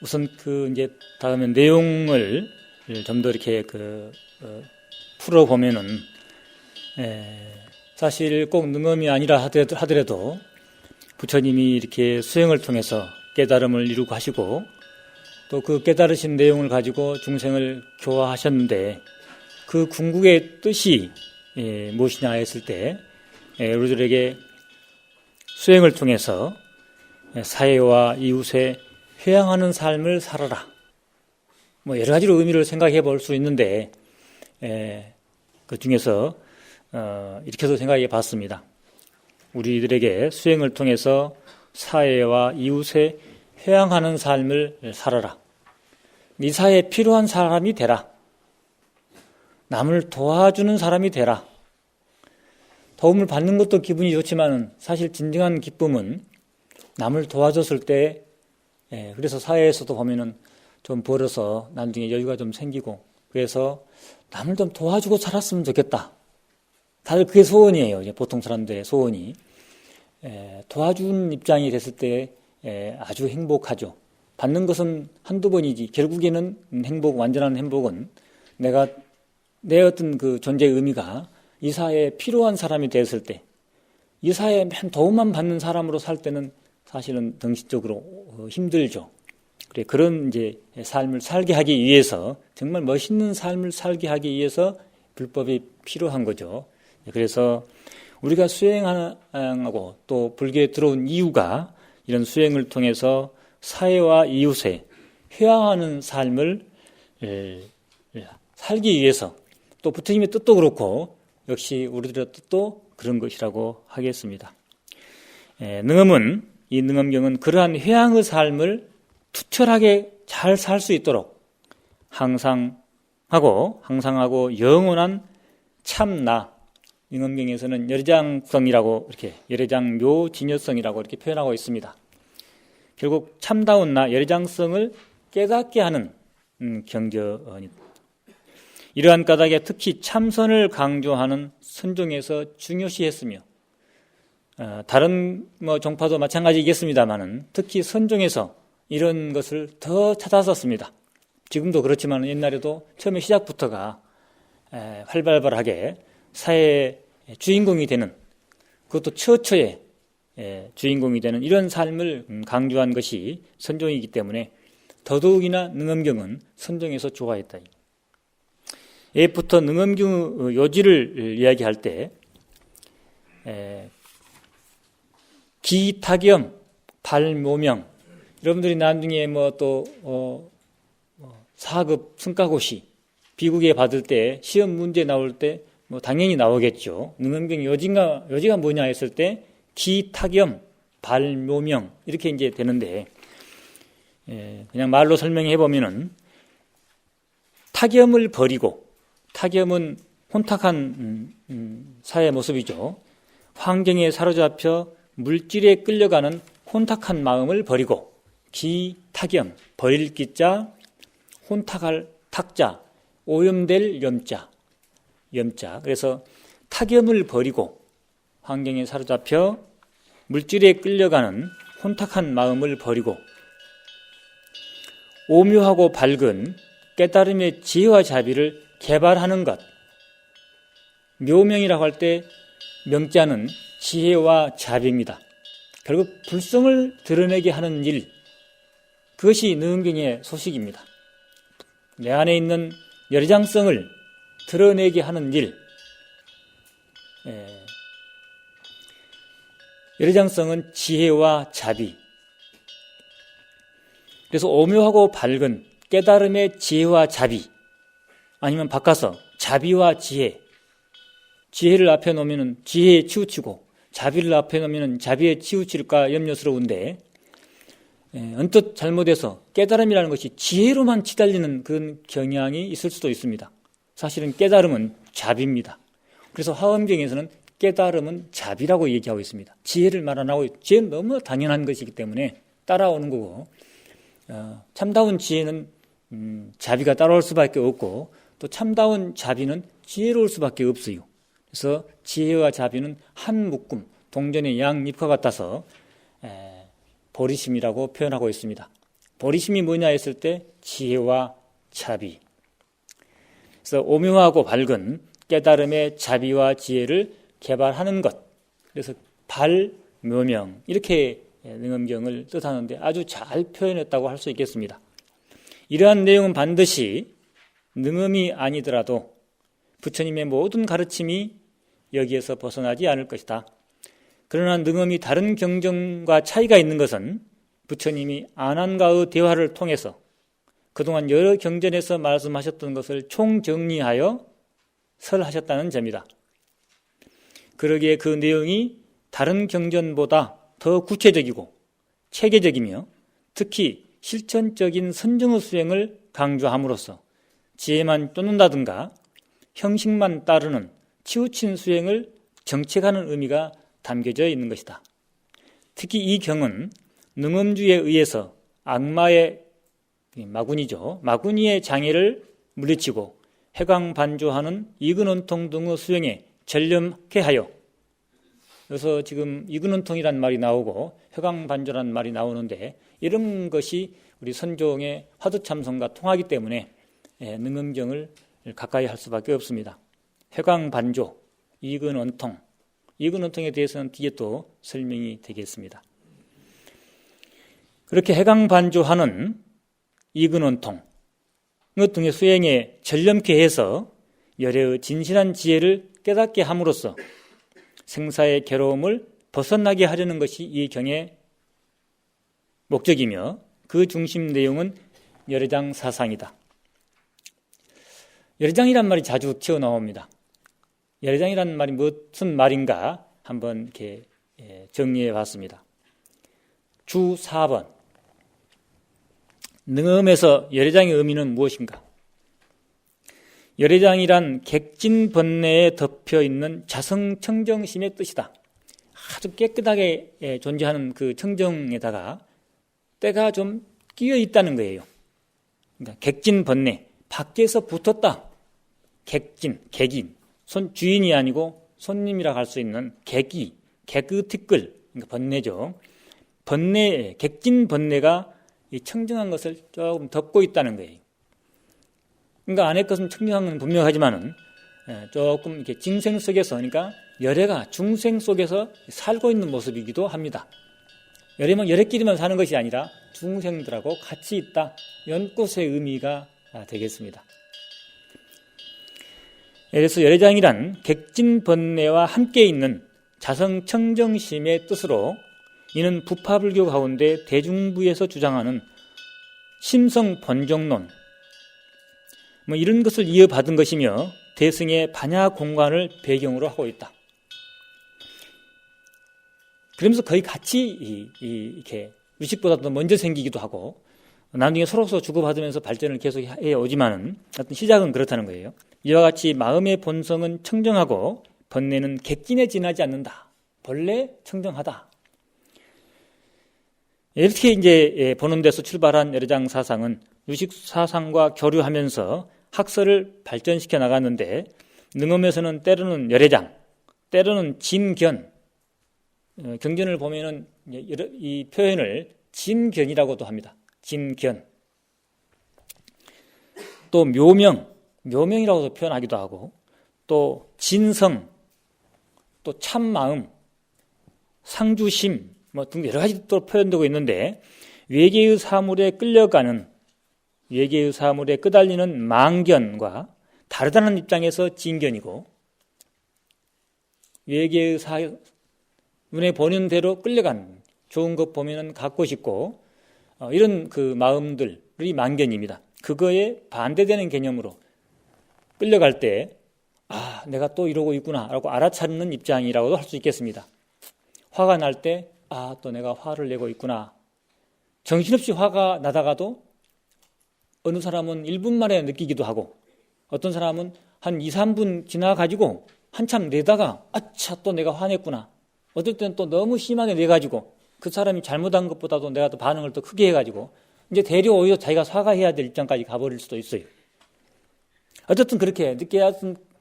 우선 이제 다음에 내용을 좀 더 이렇게 풀어보면은, 사실 꼭 능엄이 아니라 하더라도 부처님이 이렇게 수행을 통해서 깨달음을 이루고 하시고 또 그 깨달으신 내용을 가지고 중생을 교화하셨는데 그 궁극의 뜻이 무엇이냐 했을 때 우리들에게 수행을 통해서 사회와 이웃에 회양하는 삶을 살아라. 여러 가지로 의미를 생각해 볼 수 있는데 그 중에서 이렇게도 생각해 봤습니다. 우리들에게 수행을 통해서 사회와 이웃에 회양하는 삶을 살아라. 이 사회에 필요한 사람이 되라. 남을 도와주는 사람이 되라. 도움을 받는 것도 기분이 좋지만 사실 진정한 기쁨은 남을 도와줬을 때 그래서 사회에서도 보면은 좀 벌어서 나중에 여유가 좀 생기고 그래서 남을 좀 도와주고 살았으면 좋겠다. 다들 그게 소원이에요. 이제 보통 사람들의 소원이. 도와준 입장이 됐을 때 아주 행복하죠. 받는 것은 한두 번이지 결국에는 완전한 행복은 내 어떤 그 존재의 의미가 이 사회에 필요한 사람이 되었을 때 이 사회에 맨 도움만 받는 사람으로 살 때는 사실은 정신적으로 힘들죠. 그런 이제 삶을 살게 하기 위해서 정말 멋있는 삶을 살게 하기 위해서 불법이 필요한 거죠. 그래서 우리가 수행하고 또 불교에 들어온 이유가 이런 수행을 통해서 사회와 이웃에 회화하는 삶을 살기 위해서 또 부처님의 뜻도 그렇고 역시 우리들의 뜻도 그런 것이라고 하겠습니다. 능엄은 이 능엄경은 그러한 회양의 삶을 투철하게 잘 살 수 있도록 항상하고 영원한 참나 능엄경에서는 열의장성이라고 이렇게 열의장묘진여성이라고 이렇게 표현하고 있습니다. 결국 참다운 나 열의장성을 깨닫게 하는 경전입니다. 이러한 까닭에 특히 참선을 강조하는 선종에서 중요시했으며 다른 종파도 마찬가지겠습니다만은 특히 선종에서 이런 것을 더 찾았었습니다. 지금도 그렇지만 옛날에도 처음에 시작부터가 활발하게 사회의 주인공이 되는 그것도 처처의 주인공이 되는 이런 삶을 강조한 것이 선종이기 때문에 더더욱이나 능엄경은 선종에서 좋아했다. 예부터 능엄경 요지를 이야기할 때 기타겸 발묘명 여러분들이 나중에 또 4급 승가고시 비국에 받을 때 시험 문제 나올 때 당연히 나오겠죠. 능엄경 요지가 뭐냐 했을 때 기타겸 발묘명 이렇게 이제 되는데 그냥 말로 설명해 보면은 타겸을 버리고 타겸은 혼탁한 사회 모습이죠. 환경에 사로잡혀 물질에 끌려가는 혼탁한 마음을 버리고 기타겸 버릴 기자 혼탁할 탁자 오염될 염자 그래서 타겸을 버리고 환경에 사로잡혀 물질에 끌려가는 혼탁한 마음을 버리고 오묘하고 밝은 깨달음의 지혜와 자비를 개발하는 것. 묘명이라고 할 때 명자는 지혜와 자비입니다. 결국 불성을 드러내게 하는 일, 그것이 능엄경의 소식입니다. 내 안에 있는 열의장성을 드러내게 하는 일. 열의장성은 지혜와 자비. 그래서 오묘하고 밝은 깨달음의 지혜와 자비, 아니면 바꿔서 자비와 지혜. 지혜를 앞에 놓으면 지혜에 치우치고 자비를 앞에 놓으면 자비에 치우칠까 염려스러운데 언뜻 잘못해서 깨달음이라는 것이 지혜로만 치달리는 그런 경향이 있을 수도 있습니다. 사실은 깨달음은 자비입니다. 그래서 화엄경에서는 깨달음은 자비라고 얘기하고 있습니다. 지혜를 말 안 하고 지혜는 너무 당연한 것이기 때문에 따라오는 거고 참다운 지혜는 자비가 따라올 수밖에 없고 또 참다운 자비는 지혜로울 수밖에 없어요. 그래서 지혜와 자비는 한 묶음, 동전의 양잎과 같아서 보리심이라고 표현하고 있습니다. 보리심이 뭐냐 했을 때 지혜와 자비. 그래서 오묘하고 밝은 깨달음의 자비와 지혜를 개발하는 것. 그래서 발묘명 이렇게 능엄경을 뜻하는데 아주 잘 표현했다고 할 수 있겠습니다. 이러한 내용은 반드시 능엄이 아니더라도 부처님의 모든 가르침이 여기에서 벗어나지 않을 것이다. 그러나 능엄이 다른 경전과 차이가 있는 것은 부처님이 아난과의 대화를 통해서 그동안 여러 경전에서 말씀하셨던 것을 총정리하여 설하셨다는 점이다. 그러기에 그 내용이 다른 경전보다 더 구체적이고 체계적이며 특히 실천적인 선정의 수행을 강조함으로써 지혜만 쫓는다든가 형식만 따르는 치우친 수행을 정책하는 의미가 담겨져 있는 것이다. 특히 이 경은 능엄주에 의해서 악마의 마구니의 장애를 물리치고 해강반조하는 이근원통 등의 수행에 전념케 하여, 그래서 지금 이근원통이란 말이 나오고 해강반조란 말이 나오는데 이런 것이 우리 선종의 화두참선과 통하기 때문에 능엄경을 가까이 할 수밖에 없습니다. 해강반조, 이근원통, 이근원통에 대해서는 뒤에 또 설명이 되겠습니다. 그렇게 해강반조하는 이근원통 등의 수행에 전념케 해서 열애의 진실한 지혜를 깨닫게 함으로써 생사의 괴로움을 벗어나게 하려는 것이 이 경의 목적이며 그 중심 내용은 열애장 사상이다. 열애장이란 말이 자주 튀어나옵니다. 열애장이란 말이 무슨 말인가 한번 이렇게 정리해 봤습니다. 주 4번. 능엄에서 열애장의 의미는 무엇인가? 열애장이란 객진번뇌에 덮여있는 자성청정심의 뜻이다. 아주 깨끗하게 존재하는 그 청정에다가 때가 좀 끼어 있다는 거예요. 그러니까 객진번뇌, 밖에서 붙었다. 객인, 주인이 아니고 손님이라고 할 수 있는 객이, 개그티끌, 그러니까 번뇌죠. 객진번뇌가 이 청정한 것을 조금 덮고 있다는 거예요. 그러니까 안의 것은 청정한 건 분명하지만은 조금 이렇게 징생 속에서, 그러니까 열애가 중생 속에서 살고 있는 모습이기도 합니다. 열애끼리만 사는 것이 아니라 중생들하고 같이 있다. 연꽃의 의미가 되겠습니다. 그래서 열애장이란 객진번뇌와 함께 있는 자성청정심의 뜻으로 이는 부파불교 가운데 대중부에서 주장하는 심성번정론 이런 것을 이어받은 것이며 대승의 반야공관을 배경으로 하고 있다. 그러면서 거의 같이 이렇게 의식보다 더 먼저 생기기도 하고 나중에 서로서 주고받으면서 발전을 계속 해오지만은 어떤 시작은 그렇다는 거예요. 이와 같이 마음의 본성은 청정하고 번뇌는 객진에 지나지 않는다. 본래 청정하다. 이렇게 이제 보는 데서 출발한 열애장 사상은 유식 사상과 교류하면서 학설을 발전시켜 나갔는데 능엄에서는 때로는 열애장, 때로는 진견, 경전을 보면은 이 표현을 진견이라고도 합니다. 진견. 또 묘명이라고도 표현하기도 하고, 또 진성, 또 참마음, 상주심 등 여러 가지 또 표현되고 있는데 외계의 사물에 끌려가는, 외계의 사물에 끄달리는 망견과 다르다는 입장에서 진견이고, 외계의 눈에 보는 대로 끌려가는, 좋은 것 보면 갖고 싶고 이런 그 마음들이 망견입니다. 그거에 반대되는 개념으로 끌려갈 때 내가 또 이러고 있구나 라고 알아차리는 입장이라고도 할 수 있겠습니다. 화가 날 때 또 내가 화를 내고 있구나. 정신없이 화가 나다가도 어느 사람은 1분 만에 느끼기도 하고 어떤 사람은 한 2, 3분 지나가지고 한참 내다가 또 내가 화냈구나. 어떨 때는 또 너무 심하게 내가지고 그 사람이 잘못한 것보다도 내가 또 반응을 더 크게 해가지고 이제 대려 오히려 자기가 사과해야 될 입장까지 가버릴 수도 있어요. 어쨌든 그렇게 늦게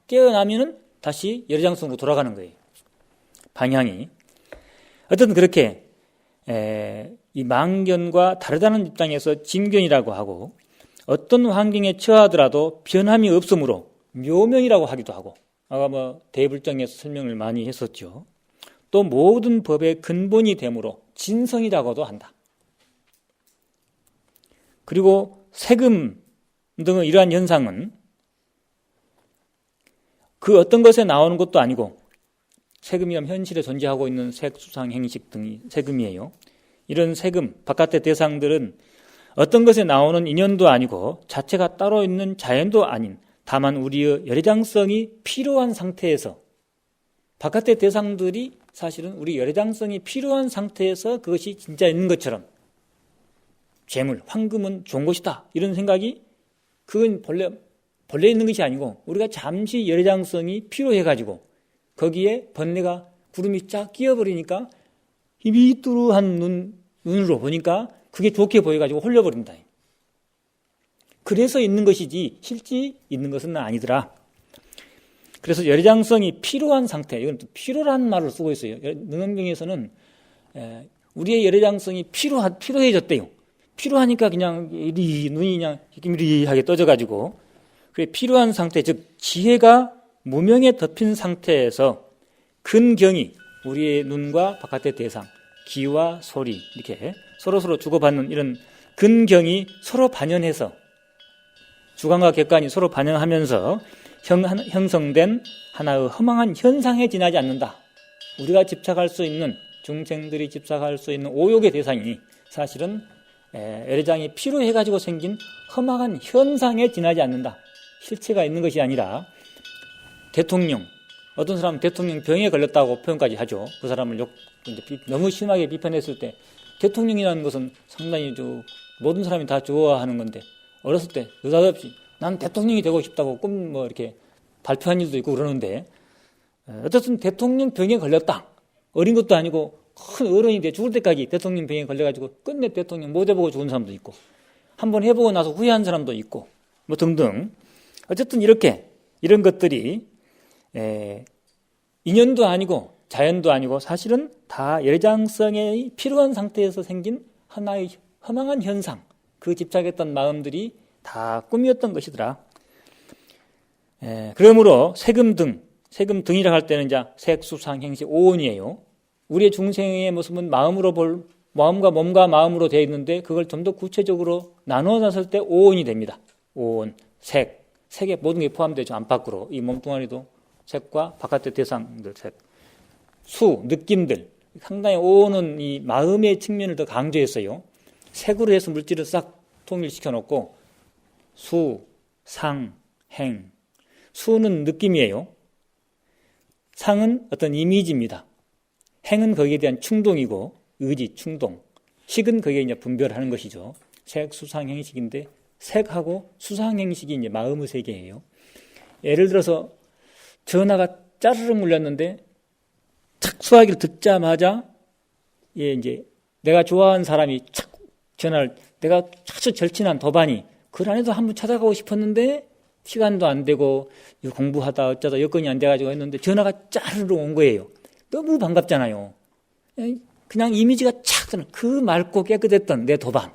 깨어나면은 다시 열애장성으로 돌아가는 거예요. 방향이. 어쨌든 그렇게 이 망견과 다르다는 입장에서 진견이라고 하고, 어떤 환경에 처하더라도 변함이 없으므로 묘명이라고 하기도 하고, 아까 대불정에서 설명을 많이 했었죠. 또 모든 법의 근본이 되므로 진성이라고도 한다. 그리고 세금 등의 이러한 현상은 그 어떤 것에 나오는 것도 아니고, 세금이란 현실에 존재하고 있는 색, 수상, 행식 등이 세금이에요. 이런 세금, 바깥의 대상들은 어떤 것에 나오는 인연도 아니고 자체가 따로 있는 자연도 아닌, 다만 우리의 열애장성이 필요한 상태에서, 바깥의 대상들이 사실은 우리 열애장성이 필요한 상태에서 그것이 진짜 있는 것처럼, 재물, 황금은 좋은 것이다 이런 생각이, 그건 본래 있는 것이 아니고 우리가 잠시 열애장성이 필요해가지고 거기에 번뇌가 구름이 쫙 끼어버리니까 희비뚜루한 눈으로 보니까 그게 좋게 보여가지고 홀려버린다. 그래서 있는 것이지 실제 있는 것은 아니더라. 그래서 열애장성이 필요한 상태, 이건 또 필요라는 말을 쓰고 있어요. 능엄경에서는 우리의 열애장성이 필요해졌대요. 필요하니까 그냥 눈이 그냥 희미리하게 떠져가지고, 그래 필요한 상태, 즉 지혜가 무명에 덮인 상태에서 근경이 우리의 눈과 바깥의 대상, 기와 소리 이렇게 서로서로 주고받는 이런 근경이 서로 반연해서, 주관과 객관이 서로 반영하면서 형성된 하나의 허망한 현상에 지나지 않는다. 우리가 집착할 수 있는, 중생들이 집착할 수 있는 오욕의 대상이 사실은 열애장이 필요해가지고 생긴 허망한 현상에 지나지 않는다. 실체가 있는 것이 아니라, 대통령, 어떤 사람은 대통령 병에 걸렸다고 표현까지 하죠. 그 사람을 너무 심하게 비판했을 때, 대통령이라는 것은 상당히 모든 사람이 다 좋아하는 건데, 어렸을 때 느닷없이 난 대통령이 되고 싶다고 이렇게 발표한 일도 있고 그러는데, 어쨌든 대통령 병에 걸렸다. 어린 것도 아니고 큰 어른이 돼 죽을 때까지 대통령 병에 걸려가지고 끝내 대통령 못 해보고 죽은 사람도 있고, 한번 해보고 나서 후회한 사람도 있고, 등등. 어쨌든 이런 것들이 인연도 아니고 자연도 아니고 사실은 다 열애장성에 필요한 상태에서 생긴 하나의 허망한 현상, 그 집착했던 마음들이 다 꿈이었던 것이더라. 그러므로 세금 등이라고 할 때는 이제 색, 수상, 행식, 오온이에요. 우리의 중생의 모습은 마음과 몸과 마음으로 되어 있는데, 그걸 좀 더 구체적으로 나누어 놨을 때 오온이 됩니다. 오온, 색에 모든 게 포함되죠. 안팎으로. 이 몸뚱아리도 색과 바깥의 대상들, 색. 수, 느낌들. 상당히 오온은 이 마음의 측면을 더 강조했어요. 색으로 해서 물질을 싹 통일시켜 놓고, 수, 상, 행. 수는 느낌이에요. 상은 어떤 이미지입니다. 행은 거기에 대한 충동이고, 의지, 충동. 식은 거기에 이제 분별하는 것이죠. 색, 수상, 행식인데, 색하고 수상, 행식이 이제 마음의 세계예요. 예를 들어서 전화가 짜르륵 울렸는데, 착 수화기를 듣자마자, 이제 내가 좋아하는 사람이 착 전화를, 내가 아주 절친한 도반이, 그 안에도 한번 찾아가고 싶었는데, 시간도 안 되고, 공부하다 어쩌다 여건이 안 돼가지고 했는데, 전화가 짜르륵 온 거예요. 너무 반갑잖아요. 그냥 이미지가 착 드는, 그 맑고 깨끗했던 내 도반.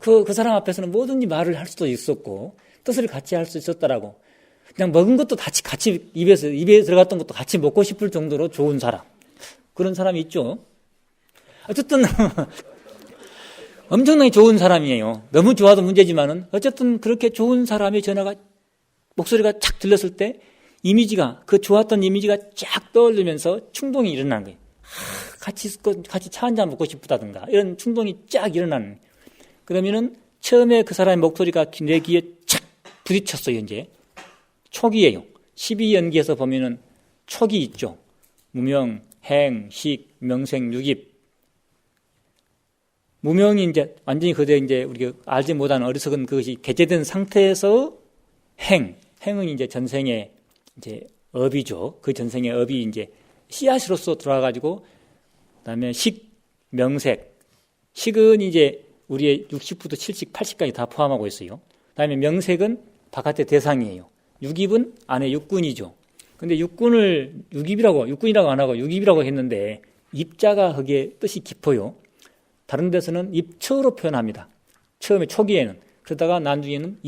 그 사람 앞에서는 뭐든지 말을 할 수도 있었고, 뜻을 같이 할 수 있었다라고. 그냥 먹은 것도 같이 입에 들어갔던 것도 같이 먹고 싶을 정도로 좋은 사람. 그런 사람이 있죠. 어쨌든, 엄청나게 좋은 사람이에요. 너무 좋아도 문제지만은, 어쨌든 그렇게 좋은 사람의 목소리가 착 들렸을 때, 그 좋았던 이미지가 쫙 떠올리면서 충동이 일어나는 거예요. 같이 차 한잔 먹고 싶다든가, 이런 충동이 쫙 일어나는 거예요. 그러면은, 처음에 그 사람의 목소리가 내 귀에 착 부딪혔어요, 이제. 촉이에요. 12연기에서 보면은 촉이 있죠. 무명, 행, 식, 명생, 유깁. 무명이 이제 완전히 그대 이제 우리가 알지 못하는 어리석은 그것이 개재된 상태에서 행은 이제 전생의 이제 업이죠. 그 전생의 업이 이제 씨앗으로서 들어와가지고, 그다음에 식, 명색. 식은 이제 우리의 60부터 70, 80까지 다 포함하고 있어요. 그다음에 명색은 바깥의 대상이에요. 유깁은 안에 육군이죠. 근데 육군이라고 안 하고 유깁이라고 했는데, 입자가 거기에 뜻이 깊어요. 다른 데서는 입처로 표현합니다. 처음에 초기에는. 그러다가 나중에는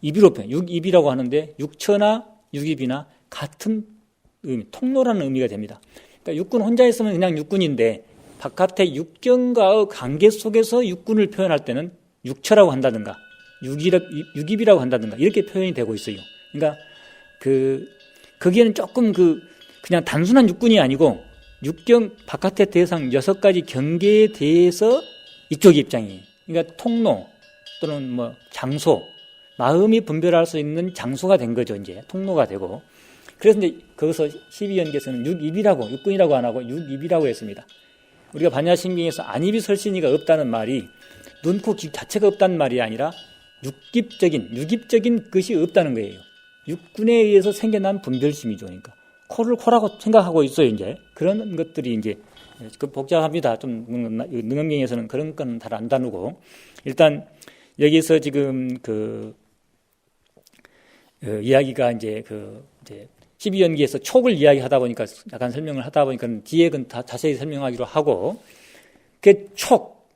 입이로 표현, 육입이라고 하는데 육처나 육입이나 같은 의미, 통로라는 의미가 됩니다. 그러니까 육군 혼자 있으면 그냥 육군인데 바깥의 육경과의 관계 속에서 육군을 표현할 때는 육처라고 한다든가 육입이라고 한다든가 이렇게 표현이 되고 있어요. 그러니까 거기에는 조금 그냥 단순한 육군이 아니고 육경 바깥의 대상 6가지 경계에 대해서 이쪽 입장이에요. 그러니까 통로 또는 뭐 장소, 마음이 분별할 수 있는 장소가 된 거죠. 이제 통로가 되고. 그래서 이제 거기서 12연계에서는 육입이라고, 육군이라고 안 하고 육입이라고 했습니다. 우리가 반야신경에서 안입이 설신이가 없다는 말이 눈, 코, 귀 자체가 없다는 말이 아니라 육입적인 것이 없다는 거예요. 육군에 의해서 생겨난 분별심이죠. 그러니까 코를 코라고 생각하고 있어요. 이제 그런 것들이 이제 복잡합니다. 좀 능엄경에서는 그런 건 잘 안 다루고 일단 여기서 지금 이야기가 이제 12연기에서 촉을 이야기하다 보니까 약간 설명을 하다 보니까 뒤에 건 다 자세히 설명하기로 하고 그 촉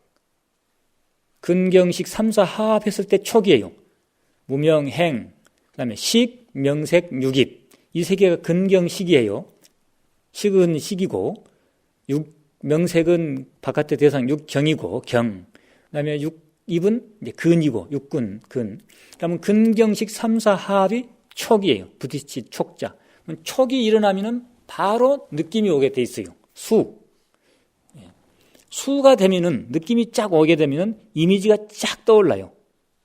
근경식 3사 하합했을 때 촉이에요. 무명, 행, 그다음에 식, 명색, 육입 이 세 개가 근경식이에요. 식은 식이고 명색은 바깥의 대상 육경이고 경 그다음에 육입은 이제 근이고 육근 근 그러면 근경식 3사 하합이 촉이에요. 부딪히 촉자 촉이 일어나면은 바로 느낌이 오게 돼 있어요. 수가 되면은 느낌이 쫙 오게 되면은 이미지가 쫙 떠올라요.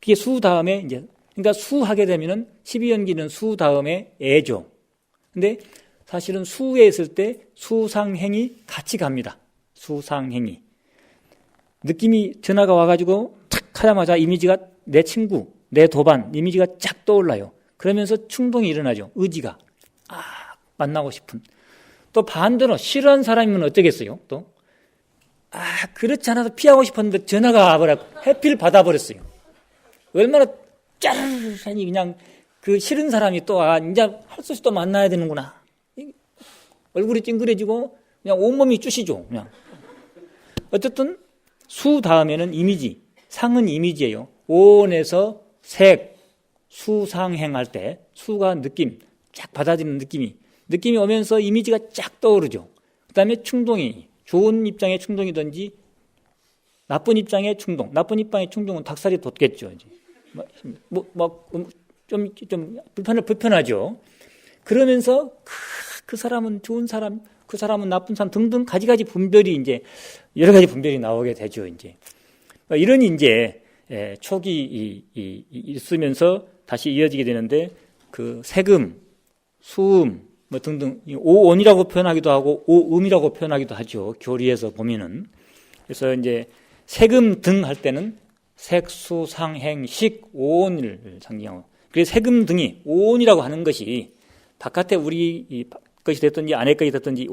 그게 수 다음에 이제 그러니까 수하게 되면은 12연기는 수 다음에 애죠. 근데 사실은 수에 있을 때 수상행이 같이 갑니다. 수상행이 느낌이 전화가 와가지고 탁 하자마자 이미지가 내 친구, 내 도반 이미지가 쫙 떠올라요. 그러면서 충동이 일어나죠. 의지가 만나고 싶은. 또 반대로 싫어하는 사람이면 어쩌겠어요? 또 그렇지 않아도 피하고 싶었는데 전화가 와버려 해필 받아버렸어요. 얼마나 짜르르하니 그냥 그 싫은 사람이 또 이제 할 수 없이 또 만나야 되는구나. 얼굴이 찡그레지고 그냥 온몸이 쭈시죠. 그냥. 어쨌든 수 다음에는 이미지, 상은 이미지예요. 오온에서 색, 수상행할 때 수가 느낌, 쫙 받아들이는 느낌이 오면서 이미지가 쫙 떠오르죠. 그 다음에 충동이 좋은 입장의 충동이든지 나쁜 입장의 충동. 나쁜 입장의 충동은 닭살이 돋겠죠. 좀 불편하죠. 그러면서 그 사람은 좋은 사람, 그 사람은 나쁜 사람 등등 가지가지 분별이 이제 여러 가지 분별이 나오게 되죠. 이제 이런 이제 촉이 있으면서 다시 이어지게 되는데 그 세금, 수음 뭐 등등 오온이라고 표현하기도 하고 오음이라고 표현하기도 하죠. 교리에서 보면은 그래서 이제 세금 등 할 때는 색수 상행 식 오온을 상징하고 그래서 세금 등이 오온이라고 하는 것이 바깥에 우리 것이 됐든지 안의 것이 됐든지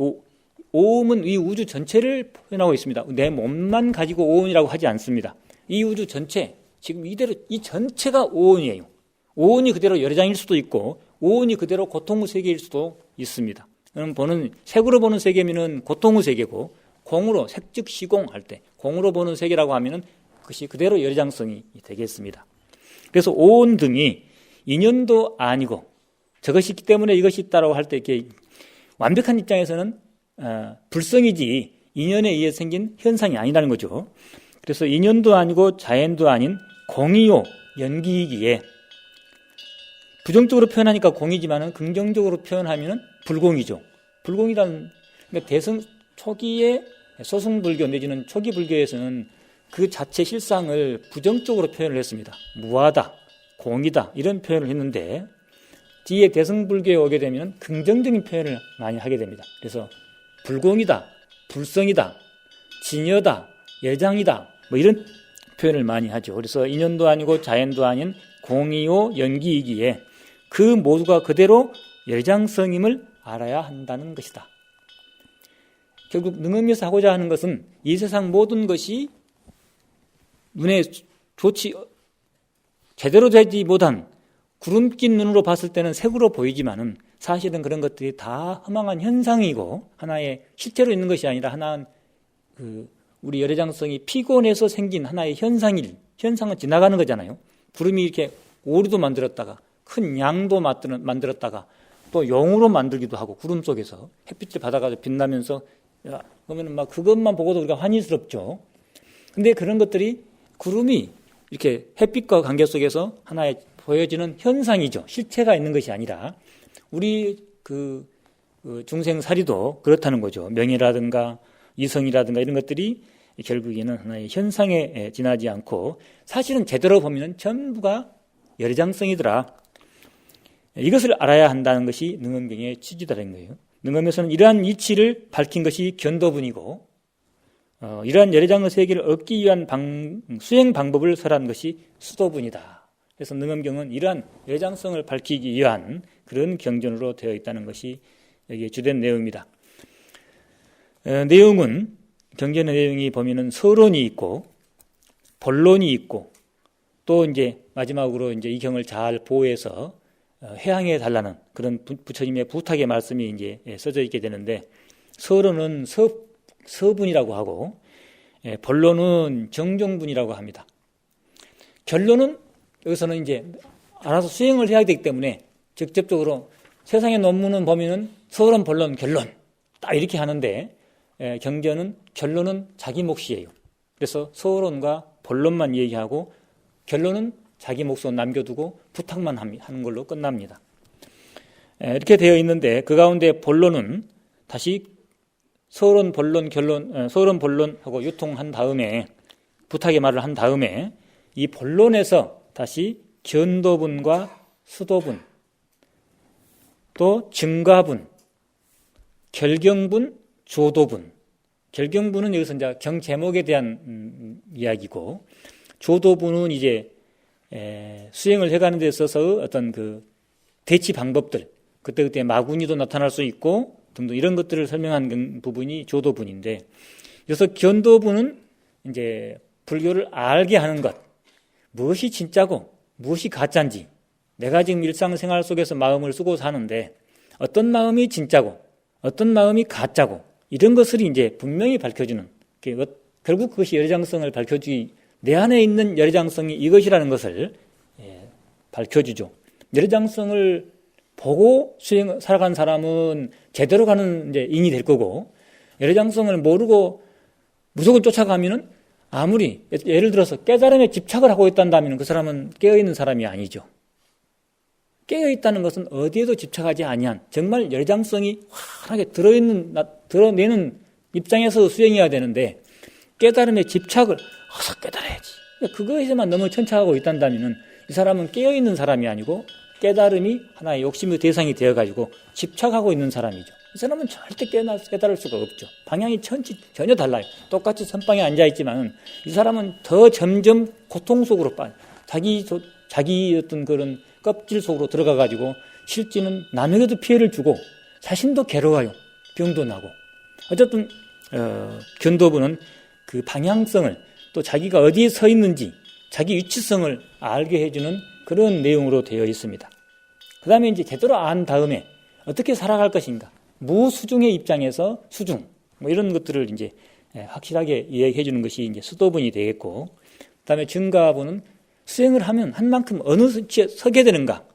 오음은 이 우주 전체를 표현하고 있습니다. 내 몸만 가지고 오온이라고 하지 않습니다. 이 우주 전체 지금 이대로 이 전체가 오온이에요. 오온이 그대로 열애장일 수도 있고 오온이 그대로 고통의 세계일 수도 있습니다. 그럼 색으로 보는 세계면은 고통의 세계고 공으로 색즉 시공 할 때 공으로 보는 세계라고 하면은 그것이 그대로 열애장성이 되겠습니다. 그래서 오온 등이 인연도 아니고 저것이 있기 때문에 이것이 있다라고 할 때 이렇게 완벽한 입장에서는 불성이지 인연에 의해 생긴 현상이 아니라는 거죠. 그래서 인연도 아니고 자연도 아닌 공이요 연기이기에 부정적으로 표현하니까 공이지만은 긍정적으로 표현하면은 불공이죠. 불공이라는 그러니까 대승 초기의 소승불교 내지는 초기 불교에서는 그 자체 실상을 부정적으로 표현을 했습니다. 무하다, 공이다 이런 표현을 했는데 뒤에 대승불교에 오게 되면 긍정적인 표현을 많이 하게 됩니다. 그래서 불공이다, 불성이다, 진여다, 예장이다 뭐 이런 표현을 많이 하죠. 그래서 인연도 아니고 자연도 아닌 공이요 연기이기에 그 모두가 그대로 열장성임을 알아야 한다는 것이다. 결국 능엄에서 하고자 하는 것은 이 세상 모든 것이 눈에 제대로 되지 못한 구름 낀 눈으로 봤을 때는 색으로 보이지만은 사실은 그런 것들이 다 허망한 현상이고 하나의 실체로 있는 것이 아니라 하나의 우리 열애장성이 피곤해서 생긴 하나의 현상은 지나가는 거잖아요. 구름이 이렇게 오리도 만들었다가 큰 양도 만들었다가 또 용으로 만들기도 하고 구름 속에서 햇빛을 받아가지고 빛나면서 그러면 막 그것만 보고도 우리가 환희스럽죠. 근데 그런 것들이 구름이 이렇게 햇빛과 관계 속에서 하나의 보여지는 현상이죠. 실체가 있는 것이 아니라 우리 그 중생사리도 그렇다는 거죠. 명예라든가 이성이라든가 이런 것들이 결국에는 하나의 현상에 지나지 않고 사실은 제대로 보면 전부가 열애장성이더라. 이것을 알아야 한다는 것이 능엄경의 취지다는 거예요. 능엄에서는 이러한 이치를 밝힌 것이 견도분이고 이러한 열애장의 세계를 얻기 위한 수행 방법을 설한 것이 수도분이다. 그래서 능엄경은 이러한 열애장성을 밝히기 위한 그런 경전으로 되어 있다는 것이 여기에 주된 내용입니다. 내용은 경전의 내용이 보면은 서론이 있고 본론이 있고 또 이제 마지막으로 이제 이 경을 잘 보호해서 회항해 달라는 그런 부처님의 부탁의 말씀이 이제 써져 있게 되는데 서론은 서분이라고 하고 본론은 정종분이라고 합니다. 결론은 여기서는 이제 알아서 수행을 해야 되기 때문에 직접적으로 세상의 논문은 보면은 서론, 본론, 결론 딱 이렇게 하는데 경전은 결론은 자기 몫이에요. 그래서 서론과 본론만 얘기하고 결론은 자기 몫으로 남겨두고 부탁만 하는 걸로 끝납니다. 이렇게 되어 있는데 그 가운데 본론은 다시 서론, 본론, 결론, 서론, 본론하고 유통한 다음에 부탁의 말을 한 다음에 이 본론에서 다시 견도분과 수도분 또 증가분, 결경분, 조도분. 결경분은 여기서 이제 경 제목에 대한 이야기고 조도분은 이제 수행을 해가는 데 있어서 어떤 그 대치 방법들, 그때 마구니도 나타날 수 있고 등등 이런 것들을 설명한 부분이 조도분인데, 여기서 견도분은 이제 불교를 알게 하는 것, 무엇이 진짜고 무엇이 가짜인지, 내가 지금 일상생활 속에서 마음을 쓰고 사는데 어떤 마음이 진짜고 어떤 마음이 가짜고 이런 것을 이제 분명히 밝혀주는, 결국 그것이 열애장성을 밝혀주기, 내 안에 있는 열애장성이 이것이라는 것을 밝혀주죠. 열애장성을 보고 살아간 사람은 제대로 가는 이제 인이 될 거고, 열애장성을 모르고 무조건 쫓아가면은 아무리 예를 들어서 깨달음에 집착을 하고 있다면 그 사람은 깨어있는 사람이 아니죠. 깨어있다는 것은 어디에도 집착하지 아니한 정말 열애장성이 환하게 드러내는 입장에서 수행해야 되는데, 깨달음에 집착을 어서 깨달아야지, 그거에서만 너무 천착하고 있다면 이 사람은 깨어있는 사람이 아니고 깨달음이 하나의 욕심의 대상이 되어가지고 집착하고 있는 사람이죠. 이 사람은 절대 깨달을 수가 없죠. 방향이 전혀 달라요. 똑같이 선방에 앉아있지만 이 사람은 더 점점 고통 속으로 자기 어떤 그런 껍질 속으로 들어가가지고 실제는 남에게도 피해를 주고 자신도 괴로워요. 병도 나고. 어쨌든 견도분은 그 방향성을, 또 자기가 어디에 서 있는지 자기 위치성을 알게 해주는 그런 내용으로 되어 있습니다. 그 다음에 이제 제대로 안 다음에 어떻게 살아갈 것인가, 무수중의 입장에서 수중, 이런 것들을 이제 확실하게 이야기해 주는 것이 이제 수도분이 되겠고, 그 다음에 증가분은 수행을 하면 한 만큼 어느 수치에 서게 되는가,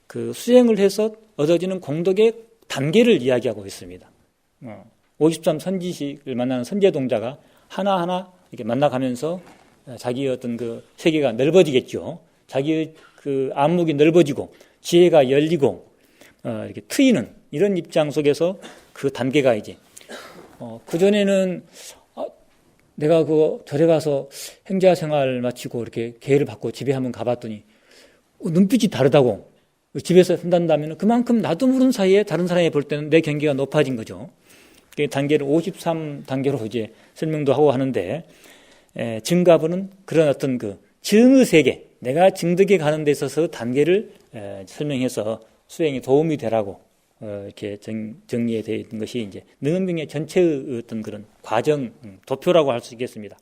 그 수행을 해서 얻어지는 공덕의 단계를 이야기하고 있습니다. 53 선지식을 만나는 선제동자가 하나하나 이렇게 만나가면서 자기의 어떤 그 세계가 넓어지겠죠. 자기의 그 안목이 넓어지고 지혜가 열리고 이렇게 트이는 이런 입장 속에서 그 단계가 이제 그전에는 내가 절에 가서 행자 생활 마치고 이렇게 계를 받고 집에 한번 가봤더니 눈빛이 다르다고, 집에서 한다면 그만큼 나도 모르는 사이에 다른 사람이 볼 때는 내 경계가 높아진 거죠. 그 단계를 53단계로 이제 설명도 하고 하는데, 증가분은 그런 어떤 그 증의 세계, 내가 증득에 가는 데 있어서 단계를 설명해서 수행에 도움이 되라고 이렇게 정리해 되어 있는 것이 이제 능엄경의 전체의 어떤 그런 과정, 도표라고 할 수 있겠습니다.